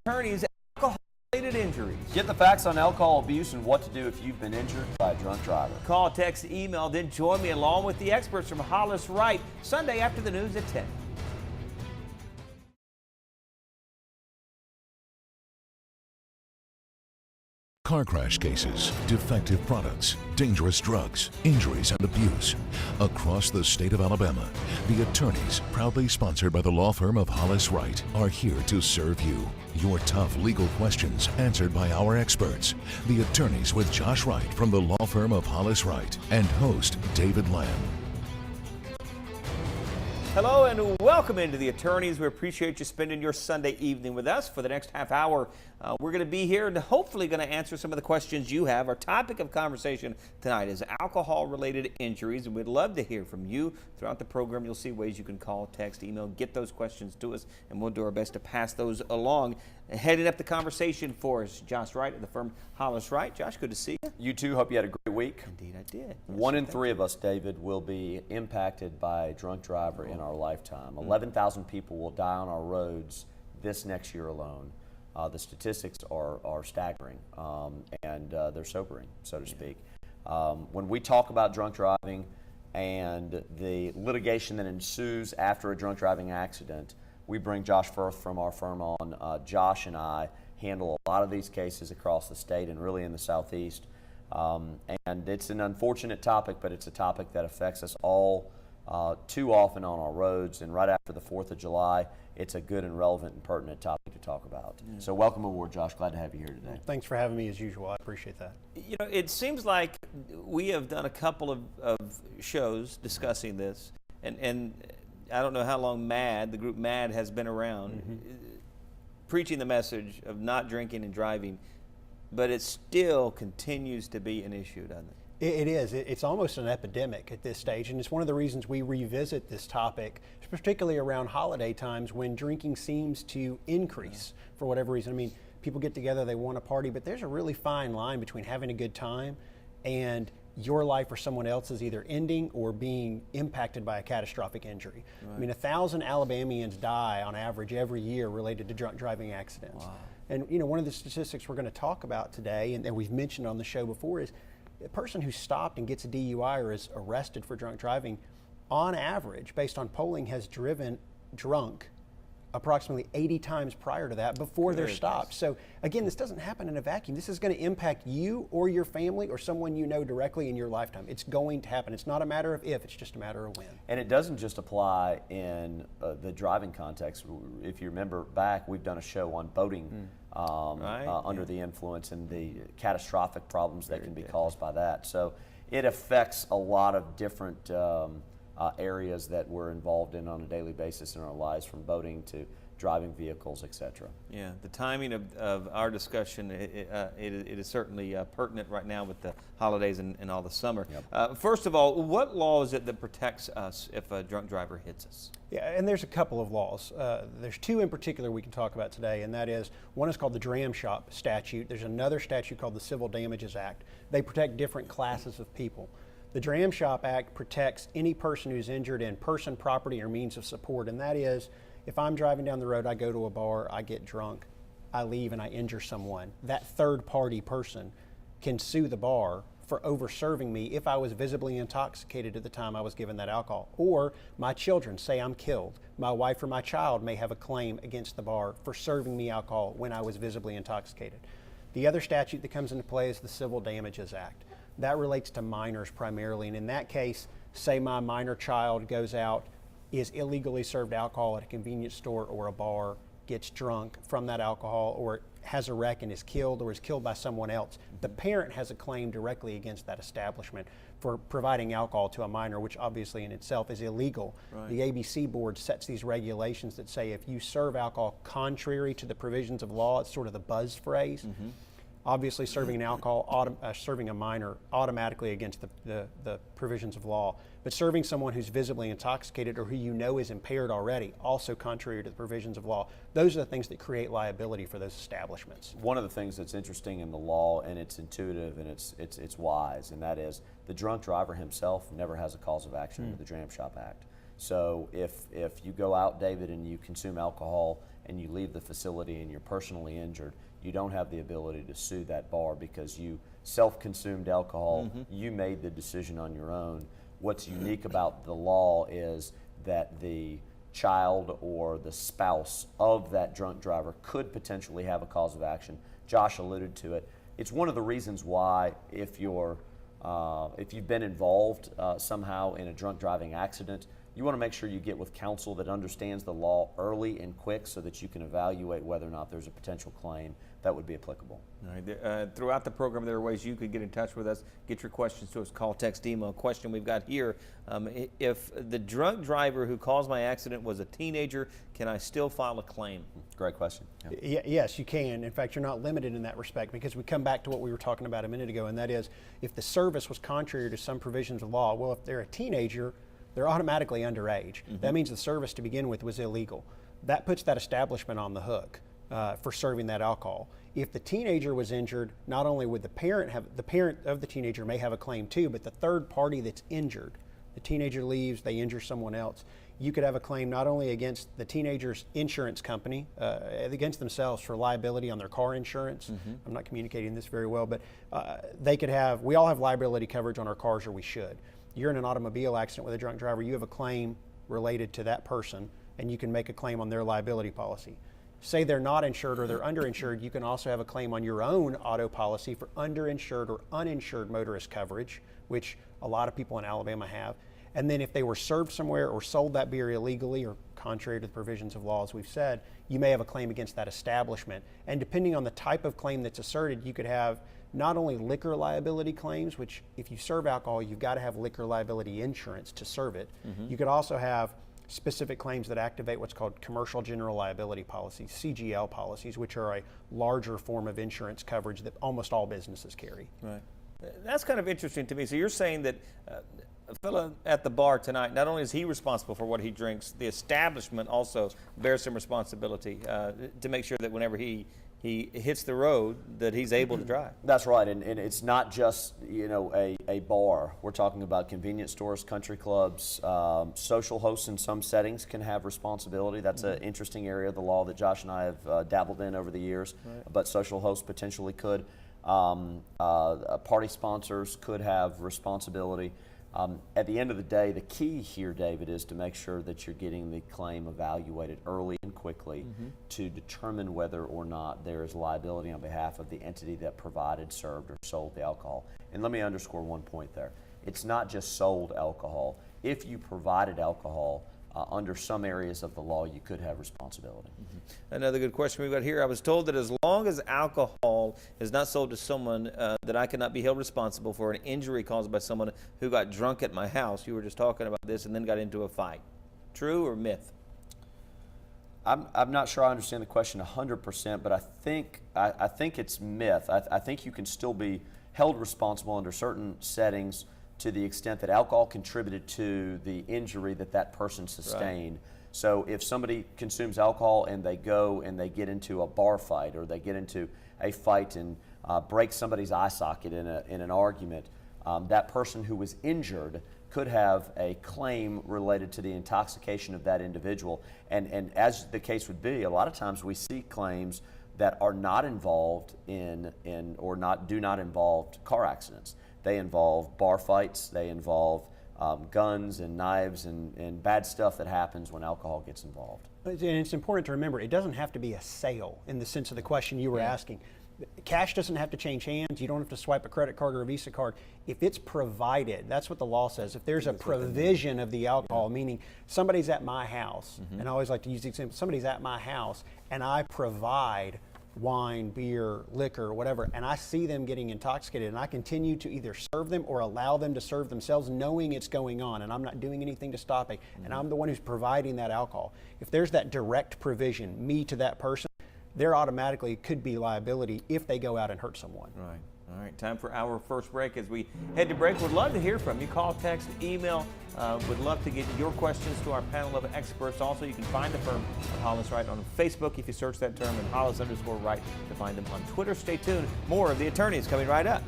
attorneys, alcohol-related injuries. Get the facts on alcohol abuse and what to do if you've been injured by a drunk driver. Call, text, email, then join me along with the experts from Hollis Wright, Sunday after the news at 10. Car crash cases, defective products, dangerous drugs, injuries, and abuse. Across the state of Alabama, the attorneys, proudly sponsored by the law firm of Hollis Wright, are here to serve you. Your tough legal questions answered by our experts. The attorneys with Josh Wright from the law firm of Hollis Wright and host David Lamb. Hello and welcome into the attorneys. We appreciate you spending your Sunday evening with us. For the next half hour, we're going to be here and hopefully going to answer some of the questions you have. Our topic of conversation tonight is alcohol-related injuries, and we'd love to hear from you. Throughout the program, you'll see ways you can call, text, email, get those questions to us, and we'll do our best to pass those along. Heading up the conversation for us, Josh Wright of the firm Hollis Wright. Josh, good to see you. You too. Hope you had a great week. Indeed, I did. Yes, 1 in 3 of us, David, will be impacted by a drunk driver in our lifetime. 11,000 people will die on our roads this next year alone. The statistics are staggering, and they're sobering, so to speak. When we talk about drunk driving and the litigation that ensues after a drunk driving accident, we bring Josh Firth from our firm on. Josh and I handle a lot of these cases across the state and really in the Southeast. And it's an unfortunate topic, but it's a topic that affects us all too often on our roads. And right after the 4th of July, it's a good and relevant and pertinent topic to talk about. Yeah. So welcome aboard, Josh. Glad to have you here today. Well, thanks for having me as usual. I appreciate that. You know, it seems like we have done a couple of shows discussing this, and I don't know how long the group MAD has been around, preaching the message of not drinking and driving, but it still continues to be an issue, doesn't it? It is. It's almost an epidemic at this stage, and it's one of the reasons we revisit this topic, particularly around holiday times when drinking seems to increase for whatever reason. I mean, people get together, they want to party, but there's a really fine line between having a good time and your life or someone else's either ending or being impacted by a catastrophic injury. Right. I mean, 1,000 Alabamians die on average every year related to drunk driving accidents. Wow. And you know, one of the statistics we're going to talk about today, and we've mentioned on the show before, is a person who's stopped and gets a DUI or is arrested for drunk driving, on average, based on polling, has driven drunk approximately 80 times prior to that before they're stopped. So again, this doesn't happen in a vacuum. This is going to impact you or your family or someone you know directly in your lifetime. It's going to happen. It's not a matter of if, it's just a matter of when. And it doesn't just apply in the driving context. If you remember back, we've done a show on boating under the influence and the catastrophic problems that can be caused by that. So it affects a lot of different areas that we're involved in on a daily basis in our lives, from boating to driving vehicles, etc. Yeah, the timing of our discussion, it is certainly pertinent right now with the holidays and all the summer. Yep. First of all, what law is it that protects us if a drunk driver hits us? Yeah, and there's a couple of laws. There's two in particular we can talk about today, and that is, one is called the dram-shop statute. There's another statute called the Civil Damages Act. They protect different classes of people. The Dram-Shop Act protects any person who's injured in person, property, or means of support, and that is, if I'm driving down the road, I go to a bar, I get drunk, I leave and I injure someone, that third-party person can sue the bar for over-serving me if I was visibly intoxicated at the time I was given that alcohol. Or my children, say I'm killed, my wife or my child may have a claim against the bar for serving me alcohol when I was visibly intoxicated. The other statute that comes into play is the Civil Damages Act. That relates to minors primarily, and in that case, say my minor child goes out, is illegally served alcohol at a convenience store or a bar, gets drunk from that alcohol, or has a wreck and is killed or is killed by someone else. The parent has a claim directly against that establishment for providing alcohol to a minor, which obviously in itself is illegal. Right. The ABC board sets these regulations that say if you serve alcohol contrary to the provisions of law, it's sort of the buzz phrase. Obviously, serving a minor automatically against the provisions of law, but serving someone who's visibly intoxicated or who you know is impaired already, also contrary to the provisions of law. Those are the things that create liability for those establishments. One of the things that's interesting in the law, and it's intuitive and it's wise, and that is the drunk driver himself never has a cause of action under the Dram-Shop Act. So if you go out, David, and you consume alcohol and you leave the facility and you're personally injured, you don't have the ability to sue that bar because you self-consumed alcohol. You made the decision on your own. What's unique about the law is that the child or the spouse of that drunk driver could potentially have a cause of action. Josh alluded to it. It's one of the reasons why if you've been involved somehow in a drunk driving accident, you want to make sure you get with counsel that understands the law early and quick so that you can evaluate whether or not there's a potential claim that would be applicable. All right. Throughout the program, there are ways you could get in touch with us, get your questions to us, call, text, email. Question we've got here, if the drunk driver who caused my accident was a teenager, can I still file a claim? Great question. Yes, you can. In fact, you're not limited in that respect because we come back to what we were talking about a minute ago, and that is if the service was contrary to some provisions of law, well, if they're a teenager, they're automatically underage. That means the service to begin with was illegal. That puts that establishment on the hook for serving that alcohol. If the teenager was injured, not only would the parent of the teenager may have a claim too, but the third party that's injured, the teenager leaves, they injure someone else, you could have a claim not only against the teenager's insurance company, against themselves for liability on their car insurance. I'm not communicating this very well, but we all have liability coverage on our cars, or we should. You're in an automobile accident with a drunk driver, you have a claim related to that person, and you can make a claim on their liability policy. Say they're not insured or they're underinsured, you can also have a claim on your own auto policy for underinsured or uninsured motorist coverage, which a lot of people in Alabama have. And then if they were served somewhere or sold that beer illegally or contrary to the provisions of law, as we've said, you may have a claim against that establishment. And depending on the type of claim that's asserted, you could have not only liquor liability claims, which if you serve alcohol, you've got to have liquor liability insurance to serve it. You could also have specific claims that activate what's called commercial general liability policies, CGL policies, which are a larger form of insurance coverage that almost all businesses carry. Right. That's kind of interesting to me. So you're saying that a fellow at the bar tonight, not only is he responsible for what he drinks, the establishment also bears some responsibility to make sure that whenever he hits the road, that he's able to drive. That's right, and it's not just a bar. We're talking about convenience stores, country clubs, social hosts in some settings can have responsibility. That's an interesting area of the law that Josh and I have dabbled in over the years, but social hosts potentially could. Party sponsors could have responsibility. At the end of the day, the key here, David, is to make sure that you're getting the claim evaluated early and quickly to determine whether or not there is liability on behalf of the entity that provided, served, or sold the alcohol. And let me underscore one point there. It's not just sold alcohol. If you provided alcohol, under some areas of the law, you could have responsibility. Another good question we've got here. I was told that as long as alcohol is not sold to someone, that I cannot be held responsible for an injury caused by someone who got drunk at my house. You were just talking about this and then got into a fight. True or myth? I'm not sure I understand the question 100%, but I think it's myth. I think you can still be held responsible under certain settings to the extent that alcohol contributed to the injury that person sustained. Right. So if somebody consumes alcohol and they go and they get into a bar fight or they get into a fight and break somebody's eye socket in an argument, that person who was injured could have a claim related to the intoxication of that individual. And as the case would be, a lot of times we see claims that are not involved in or do not involve car accidents. They involve bar fights, they involve guns and knives and bad stuff that happens when alcohol gets involved. And it's important to remember, it doesn't have to be a sale in the sense of the question you were asking. Cash doesn't have to change hands. You don't have to swipe a credit card or a Visa card. If it's provided, that's what the law says. If there's a provision of the alcohol, meaning somebody's at my house, and I always like to use the example, somebody's at my house and I provide wine, beer, liquor, whatever, and I see them getting intoxicated and I continue to either serve them or allow them to serve themselves knowing it's going on and I'm not doing anything to stop it, and I'm the one who's providing that alcohol. If there's that direct provision, me to that person, there automatically could be liability if they go out and hurt someone. Right. All right, time for our first break. As we head to break, would love to hear from you. Call, text, email. Would love to get your questions to our panel of experts. Also, you can find the firm on Hollis Wright on Facebook if you search that term, and Hollis_Wright to find them on Twitter. Stay tuned. More of The Attorneys coming right up.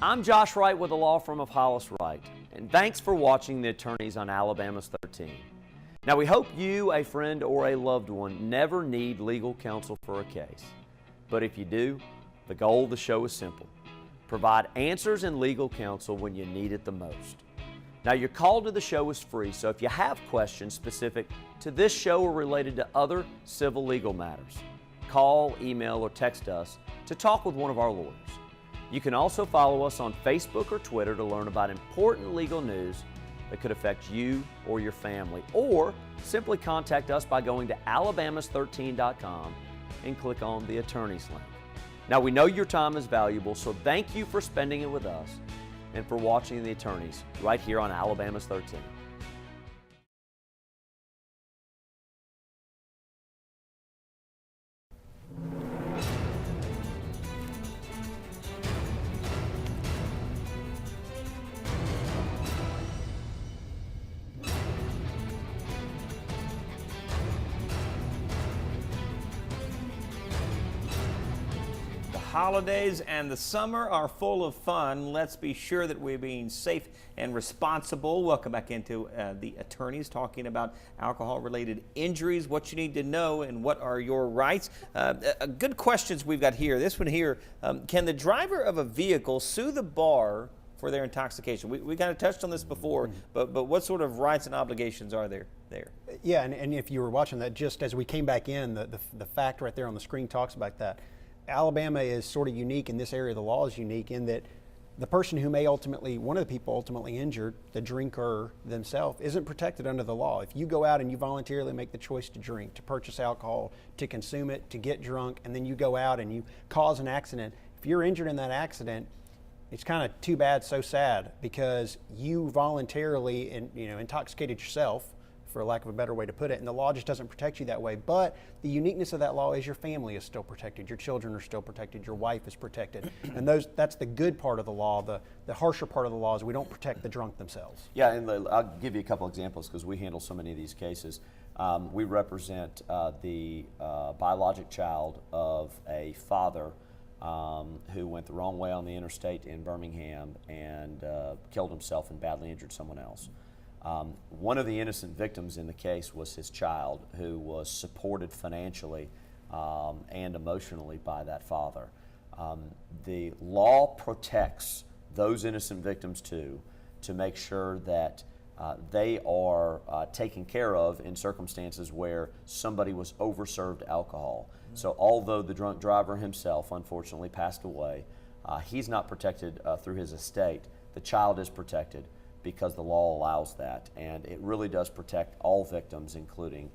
I'm Josh Wright with the law firm of Hollis Wright, and thanks for watching the Attorneys on Alabama's 13. Now, we hope you, a friend, or a loved one never need legal counsel for a case. But if you do, the goal of the show is simple. Provide answers and legal counsel when you need it the most. Now, your call to the show is free, so if you have questions specific to this show or related to other civil legal matters, call, email, or text us to talk with one of our lawyers. You can also follow us on Facebook or Twitter to learn about important legal news that could affect you or your family, or simply contact us by going to alabamas13.com and click on the Attorneys link. Now, we know your time is valuable, so thank you for spending it with us and for watching the Attorneys right here on Alabama's 13. Holidays and the summer are full of fun. Let's be sure that we're being safe and responsible. Welcome back into the Attorneys, talking about alcohol-related injuries, what you need to know, and what are your rights. Good questions we've got here. This one here, can the driver of a vehicle sue the bar for their intoxication? We kind of touched on this before, but what sort of rights and obligations are there? Yeah, and if you were watching that, just as we came back in, the fact right there on the screen talks about that. Alabama is sort of unique in this area. The law is unique in that the person who may ultimately, one of the people ultimately injured, the drinker themselves, isn't protected under the law. If you go out and you voluntarily make the choice to drink, to purchase alcohol, to consume it, to get drunk, and then you go out and you cause an accident, if you're injured in that accident, it's kind of too bad, so sad, because you voluntarily intoxicated yourself, for lack of a better way to put it, and the law just doesn't protect you that way. But the uniqueness of that law is your family is still protected, your children are still protected, your wife is protected, and that's the good part of the law. The harsher part of the law is we don't protect the drunk themselves. Yeah, and I'll give you a couple examples because we handle so many of these cases. We represent the biologic child of a father who went the wrong way on the interstate in Birmingham and killed himself and badly injured someone else. One of the innocent victims in the case was his child, who was supported financially and emotionally by that father. The law protects those innocent victims too, to make sure that they are taken care of in circumstances where somebody was overserved alcohol. So although the drunk driver himself unfortunately passed away, he's not protected through his estate. The child is protected because the law allows that, and it really does protect all victims, including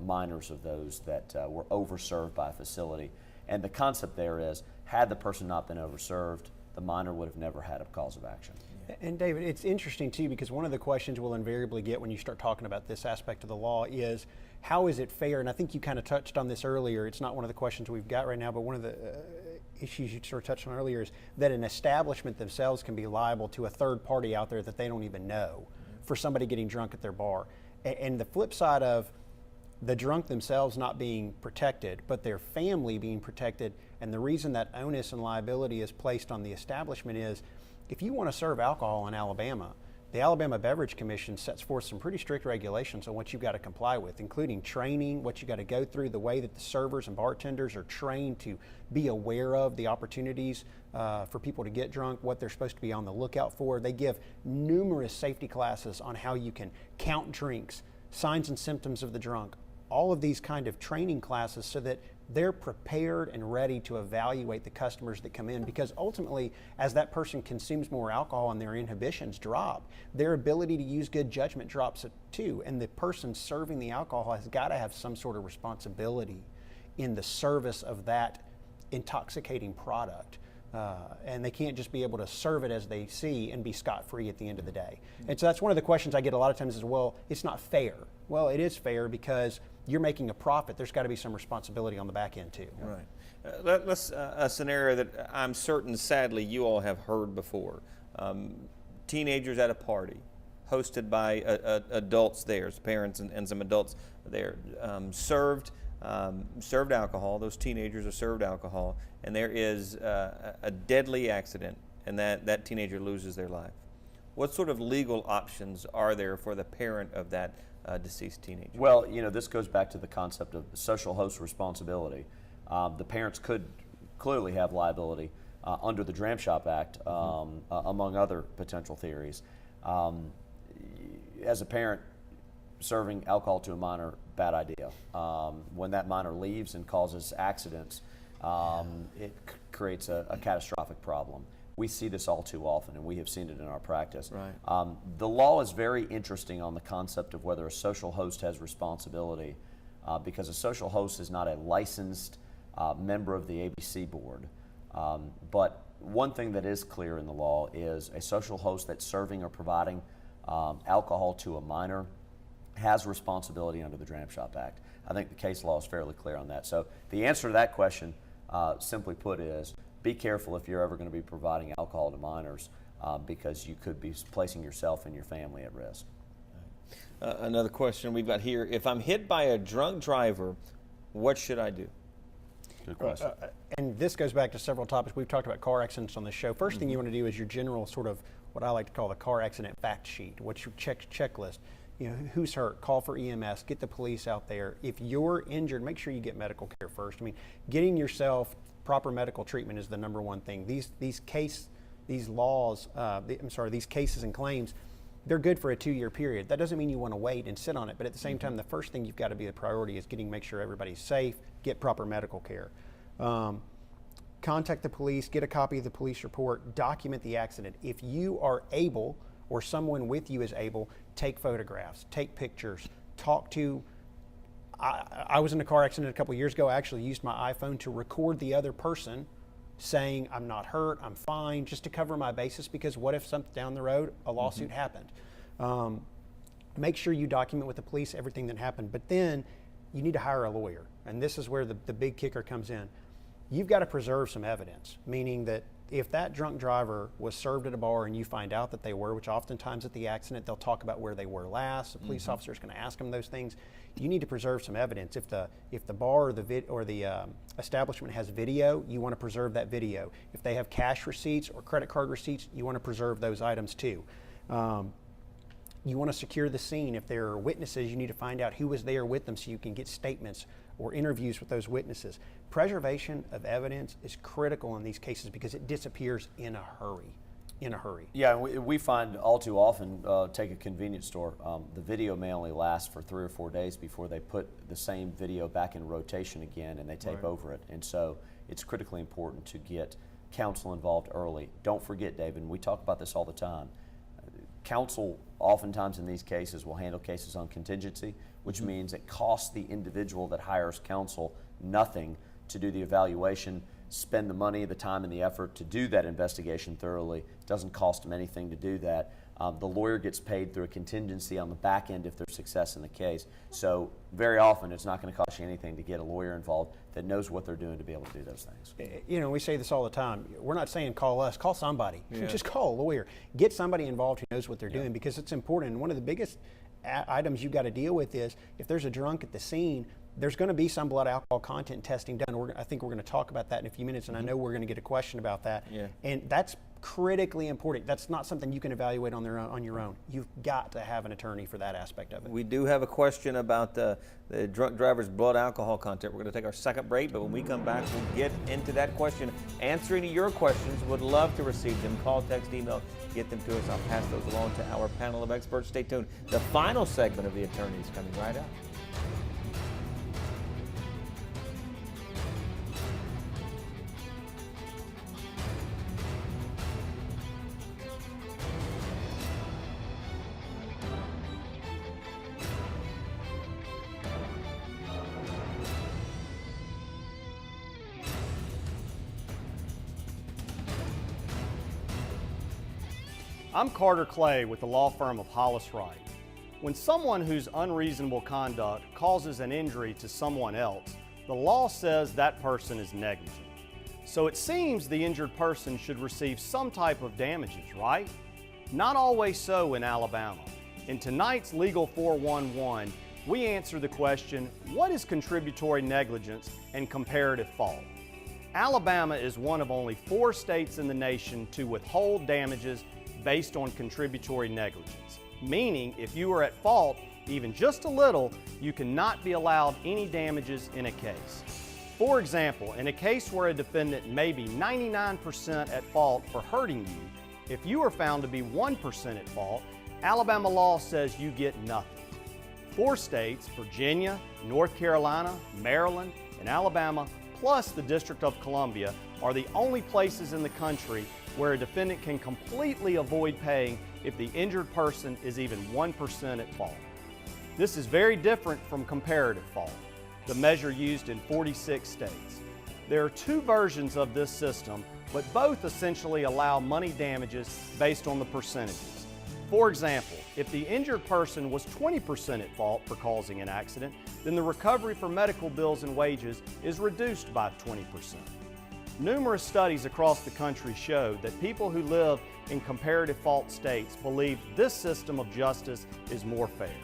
minors of those that were overserved by a facility. And the concept there is, had the person not been overserved, the minor would have never had a cause of action. And David, it's interesting too, because one of the questions we'll invariably get when you start talking about this aspect of the law is, how is it fair? And I think you kind of touched on this earlier. It's not one of the questions we've got right now, but one of the issues you sort of touched on earlier is that an establishment themselves can be liable to a third party out there that they don't even know for somebody getting drunk at their bar. And the flip side of the drunk themselves not being protected, but their family being protected, and the reason that onus and liability is placed on the establishment is, if you want to serve alcohol in Alabama, the Alabama Beverage Commission sets forth some pretty strict regulations on what you've got to comply with, including training, what you got to go through, the way that the servers and bartenders are trained to be aware of the opportunities for people to get drunk, what they're supposed to be on the lookout for. They give numerous safety classes on how you can count drinks, signs and symptoms of the drunk, all of these kind of training classes so that they're prepared and ready to evaluate the customers that come in, because ultimately, as that person consumes more alcohol and their inhibitions drop, their ability to use good judgment drops too, and the person serving the alcohol has got to have some sort of responsibility in the service of that intoxicating product. And they can't just be able to serve it as they see and be scot-free at the end of the day. And so that's one of the questions I get a lot of times is, well, it's not fair. Well, it is fair because you're making a profit. There's got to be some responsibility on the back end too. Right. Let's a scenario that I'm certain, sadly, you all have heard before. Teenagers at a party, hosted by adults there, parents and some adults there, served alcohol. Those teenagers are served alcohol, and there is a deadly accident and that teenager loses their life. What sort of legal options are there for the parent of that deceased teenager? Well, this goes back to the concept of social host responsibility. The parents could clearly have liability under the Dram-Shop Act, among other potential theories. As a parent, serving alcohol to a minor, bad idea. When that minor leaves and causes accidents, it creates a catastrophic problem. We see this all too often, and we have seen it in our practice. Right. The law is very interesting on the concept of whether a social host has responsibility, because a social host is not a licensed member of the ABC board. But one thing that is clear in the law is a social host that's serving or providing alcohol to a minor has responsibility under the Dram-Shop Act. I think the case law is fairly clear on that. So the answer to that question, simply put, is be careful if you're ever going to be providing alcohol to minors, because you could be placing yourself and your family at risk. Another question we've got here: if I'm hit by a drunk driver, what should I do? Good question. And this goes back to several topics. We've talked about car accidents on the show. First thing you want to do is your general sort of what I like to call the car accident fact sheet. What's your checklist? Who's hurt? Call for EMS. Get the police out there. If you're injured, make sure you get medical care first. I mean, getting yourself proper medical treatment is the number one thing. These cases and claims, they're good for a 2-year period. That doesn't mean you want to wait and sit on it, but at the same time, the first thing you've got to be the priority is make sure everybody's safe, get proper medical care. Contact the police, get a copy of the police report, document the accident. If you are able, or someone with you is able, take photographs, take pictures, talk to. I was in a car accident a couple years ago. I actually used my iPhone to record the other person saying, I'm not hurt, I'm fine, just to cover my bases, because what if something down the road, a lawsuit happened. Make sure you document with the police everything that happened, but then you need to hire a lawyer. And this is where the big kicker comes in. You've got to preserve some evidence, meaning that if that drunk driver was served at a bar and you find out that they were, which oftentimes at the accident they'll talk about where they were last, the police officer is going to ask them those things. You need to preserve some evidence. If the bar or the establishment has video, you want to preserve that video. If they have cash receipts or credit card receipts, you want to preserve those items too. You want to secure the scene. If there are witnesses, you need to find out who was there with them so you can get statements or interviews with those witnesses. Preservation of evidence is critical in these cases because it disappears in a hurry. Yeah, we find all too often, take a convenience store, the video may only last for 3 or 4 days before they put the same video back in rotation again and they tape over it. And so it's critically important to get counsel involved early. Don't forget, David, and we talk about this all the time, counsel oftentimes in these cases will handle cases on contingency, which means it costs the individual that hires counsel nothing to do the evaluation, spend the money, the time, and the effort to do that investigation thoroughly. It doesn't cost them anything to do that. The lawyer gets paid through a contingency on the back end if there's success in the case. So very often it's not going to cost you anything to get a lawyer involved that knows what they're doing to be able to do those things. We say this all the time. We're not saying call us, call somebody. Just call a lawyer. Get somebody involved who knows what they're doing, because it's important. And one of the biggest items you've got to deal with is if there's a drunk at the scene, there's going to be some blood alcohol content testing done. I think we're going to talk about that in a few minutes, and I know we're going to get a question about that. And that's critically important. That's not something you can evaluate on your own. You've got to have an attorney for that aspect of it. We do have a question about the drunk driver's blood alcohol content. We're going to take our second break, but when we come back, we'll get into that question. Answering your questions, would love to receive them. Call, text, email, get them to us. I'll pass those along to our panel of experts. Stay tuned. The final segment of The Attorney is coming right up. I'm Carter Clay with the law firm of Hollis Wright. When someone whose unreasonable conduct causes an injury to someone else, the law says that person is negligent. So it seems the injured person should receive some type of damages, right? Not always so in Alabama. In tonight's Legal 411, we answer the question, what is contributory negligence and comparative fault? Alabama is one of only 4 states in the nation to withhold damages based on contributory negligence, meaning if you are at fault even just a little, you cannot be allowed any damages in a case. For example, in a case where a defendant may be 99% at fault for hurting you, if you are found to be 1% at fault, Alabama law says you get nothing. 4 states, Virginia, North Carolina, Maryland, and Alabama, plus the District of Columbia, are the only places in the country where a defendant can completely avoid paying if the injured person is even 1% at fault. This is very different from comparative fault, the measure used in 46 states. There are 2 versions of this system, but both essentially allow money damages based on the percentages. For example, if the injured person was 20% at fault for causing an accident, then the recovery for medical bills and wages is reduced by 20%. Numerous studies across the country show that people who live in comparative fault states believe this system of justice is more fair.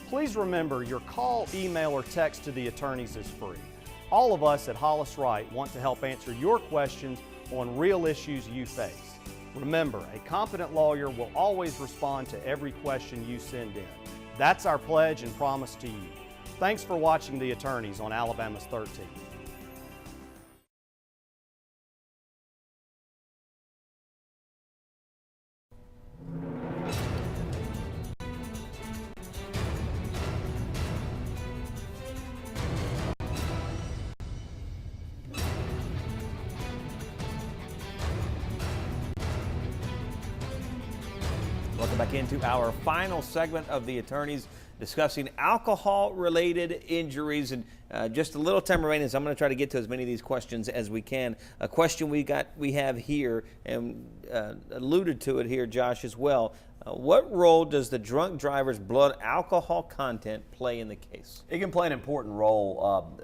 Please remember, your call, email, or text to the attorneys is free. All of us at Hollis Wright want to help answer your questions on real issues you face. Remember, a competent lawyer will always respond to every question you send in. That's our pledge and promise to you. Thanks for watching The Attorneys on Alabama's 13th. Welcome back into our final segment of The Attorneys, discussing alcohol-related injuries. And just a little time remaining, so I'm going to try to get to as many of these questions as we can. A question we have here, and alluded to it here, Josh, as well. What role does the drunk driver's blood alcohol content play in the case? It can play an important role.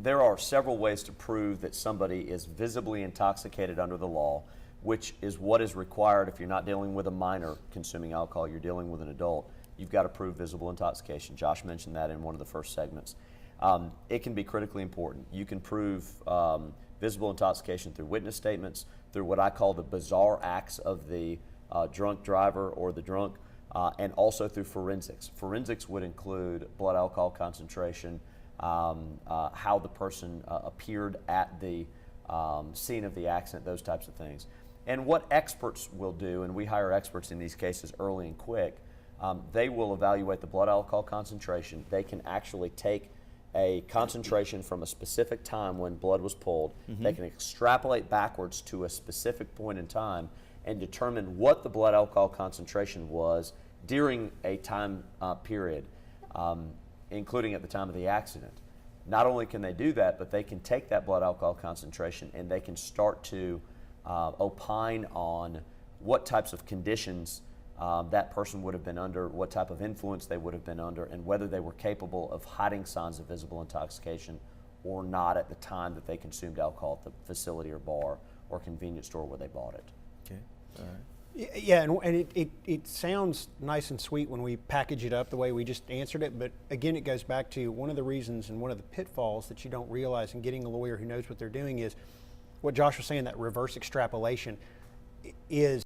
There are several ways to prove that somebody is visibly intoxicated under the law, which is what is required if you're not dealing with a minor consuming alcohol, you're dealing with an adult. You've got to prove visible intoxication. Josh mentioned that in one of the first segments. It can be critically important. You can prove visible intoxication through witness statements, through what I call the bizarre acts of the drunk driver or the drunk, and also through forensics. Forensics would include blood alcohol concentration, how the person appeared at the scene of the accident, those types of things. And what experts will do, and we hire experts in these cases early and quick, they will evaluate the blood alcohol concentration. They can actually take a concentration from a specific time when blood was pulled. They can extrapolate backwards to a specific point in time and determine what the blood alcohol concentration was during a time period, including at the time of the accident. Not only can they do that, but they can take that blood alcohol concentration and they can start to opine on what types of conditions that person would have been under, what type of influence they would have been under, and whether they were capable of hiding signs of visible intoxication or not at the time that they consumed alcohol at the facility or bar or convenience store where they bought it. Okay, all right. Yeah, and it sounds nice and sweet when we package it up the way we just answered it, but again, it goes back to one of the reasons and one of the pitfalls that you don't realize in getting a lawyer who knows what they're doing is what Josh was saying, that reverse extrapolation is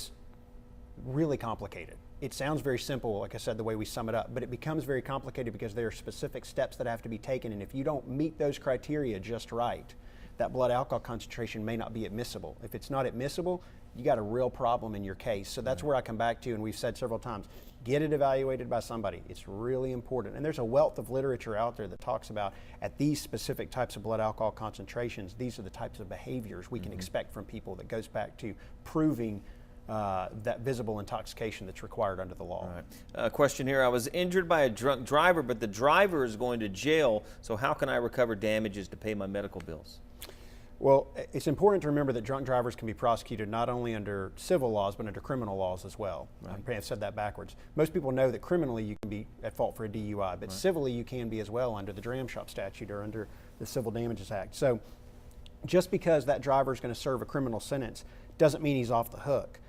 really complicated. It sounds very simple, like I said, the way we sum it up, but it becomes very complicated because there are specific steps that have to be taken, and if you don't meet those criteria just right, that blood alcohol concentration may not be admissible. If it's not admissible, you got a real problem in your case. So that's where I come back to, and we've said several times, get it evaluated by somebody. It's really important. And there's a wealth of literature out there that talks about at these specific types of blood alcohol concentrations, these are the types of behaviors we can expect from people that goes back to proving that visible intoxication that's required under the law. All right. Question here, I was injured by a drunk driver, but the driver is going to jail, so how can I recover damages to pay my medical bills? Well, it's important to remember that drunk drivers can be prosecuted not only under civil laws, but under criminal laws as well. Right. I have said that backwards. Most people know that criminally you can be at fault for a DUI, but civilly you can be as well under the dram-shop statute or under the Civil Damages Act. So just because that driver is going to serve a criminal sentence doesn't mean he's off the hook.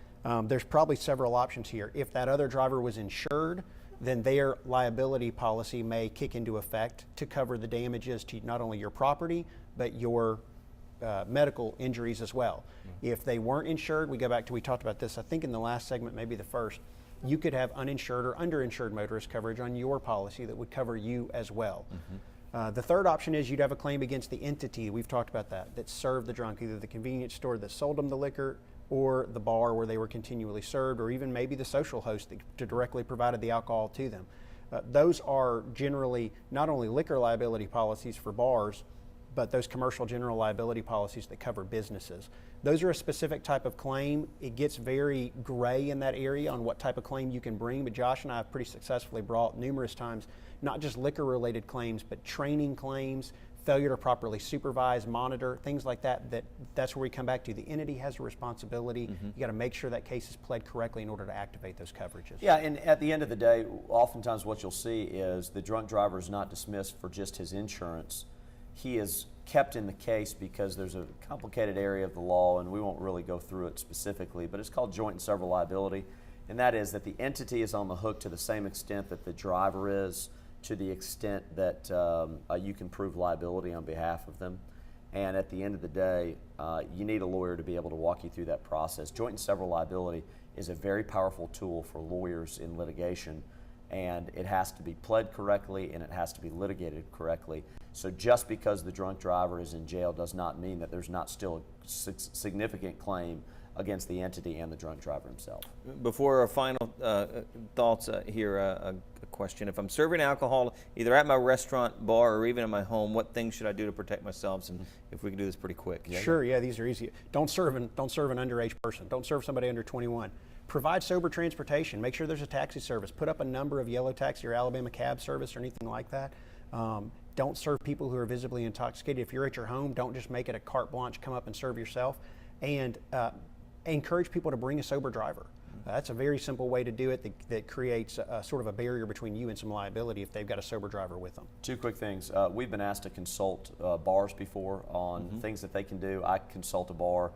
There's probably several options here. If that other driver was insured, then their liability policy may kick into effect to cover the damages to not only your property, but your medical injuries as well. If they weren't insured, we talked about this, I think in the last segment, maybe the first, you could have uninsured or underinsured motorist coverage on your policy that would cover you as well. The third option is you'd have a claim against the entity, we've talked about that served the drunk, either the convenience store that sold them the liquor or the bar where they were continually served, or even maybe the social host that directly provided the alcohol to them. Those are generally not only liquor liability policies for bars, but those commercial general liability policies that cover businesses. Those are a specific type of claim. It gets very gray in that area on what type of claim you can bring, but Josh and I have pretty successfully brought numerous times, not just liquor related claims, but training claims, failure to properly supervise, monitor, things like that. That's where we come back to. The entity has a responsibility. You got to make sure that case is pled correctly in order to activate those coverages. Yeah, and at the end of the day, oftentimes what you'll see is the drunk driver is not dismissed for just his insurance. He is kept in the case because there's a complicated area of the law, and we won't really go through it specifically, but it's called joint and several liability, and that is that the entity is on the hook to the same extent that the driver is, to the extent that you can prove liability on behalf of them. And at the end of the day, you need a lawyer to be able to walk you through that process. Joint and several liability is a very powerful tool for lawyers in litigation, and it has to be pled correctly and it has to be litigated correctly. So just because the drunk driver is in jail does not mean that there's not still a significant claim against the entity and the drunk driver himself. Before our final thoughts here, a question. If I'm serving alcohol either at my restaurant, bar, or even in my home, what things should I do to protect myself? And if we can do this pretty quick. Sure, yeah, these are easy. Don't serve an underage person. Don't serve somebody under 21. Provide sober transportation. Make sure there's a taxi service. Put up a number of yellow taxi or Alabama cab service or anything like that. Don't serve people who are visibly intoxicated. If you're at your home, don't just make it a carte blanche, come up and serve yourself. And encourage people to bring a sober driver. That's a very simple way to do it that creates sort of a barrier between you and some liability if they've got a sober driver with them. Two quick things. We've been asked to consult bars before on things that they can do. I consult a bar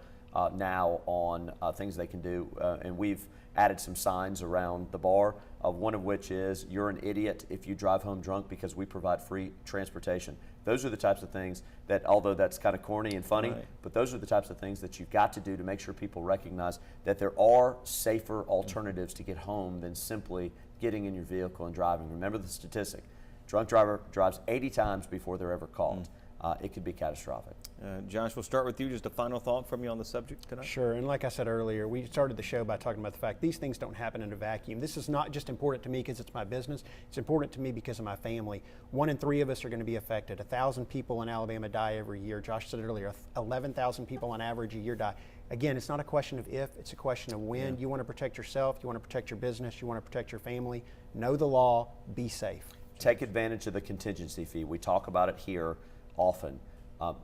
now on things they can do, and we've added some signs around the bar, one of which is, you're an idiot if you drive home drunk because we provide free transportation. Those are the types of things that, although that's kind of corny and funny, but those are the types of things that you've got to do to make sure people recognize that there are safer alternatives to get home than simply getting in your vehicle and driving. Remember the statistic, drunk driver drives 80 times before they're ever caught. It could be catastrophic. Josh, we'll start with you. Just a final thought from you on the subject tonight. Sure, and like I said earlier, we started the show by talking about the fact these things don't happen in a vacuum. This is not just important to me because it's my business. It's important to me because of my family. 1 in 3 of us are going to be affected. 1,000 people in Alabama die every year. Josh said it earlier, 11,000 people on average a year die. Again, it's not a question of if, it's a question of when. You want to protect yourself, you want to protect your business, you want to protect your family. Know the law, be safe. Take advantage of the contingency fee. We talk about it here often.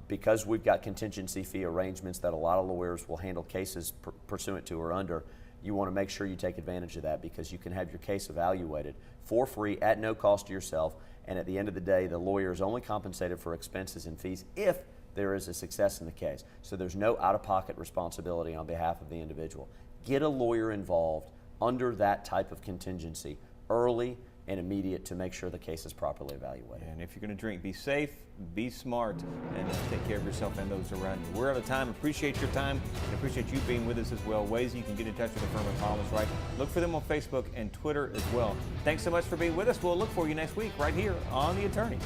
Because we've got contingency fee arrangements that a lot of lawyers will handle cases pursuant to or under, you want to make sure you take advantage of that, because you can have your case evaluated for free at no cost to yourself, and at the end of the day, the lawyer is only compensated for expenses and fees if there is a success in the case. So there's no out-of-pocket responsibility on behalf of the individual. Get a lawyer involved under that type of contingency early and immediate to make sure the case is properly evaluated. And if you're going to drink, be safe, be smart, and take care of yourself and those around you. We're out of time. Appreciate your time and appreciate you being with us as well. Ways you can get in touch with the firm of Hollis Wright. Look for them on Facebook and Twitter as well. Thanks so much for being with us. We'll look for you next week right here on The Attorneys.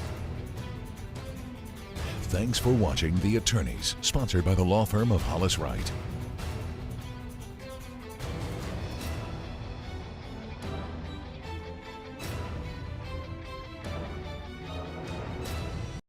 Thanks for watching The Attorneys, sponsored by the law firm of Hollis Wright.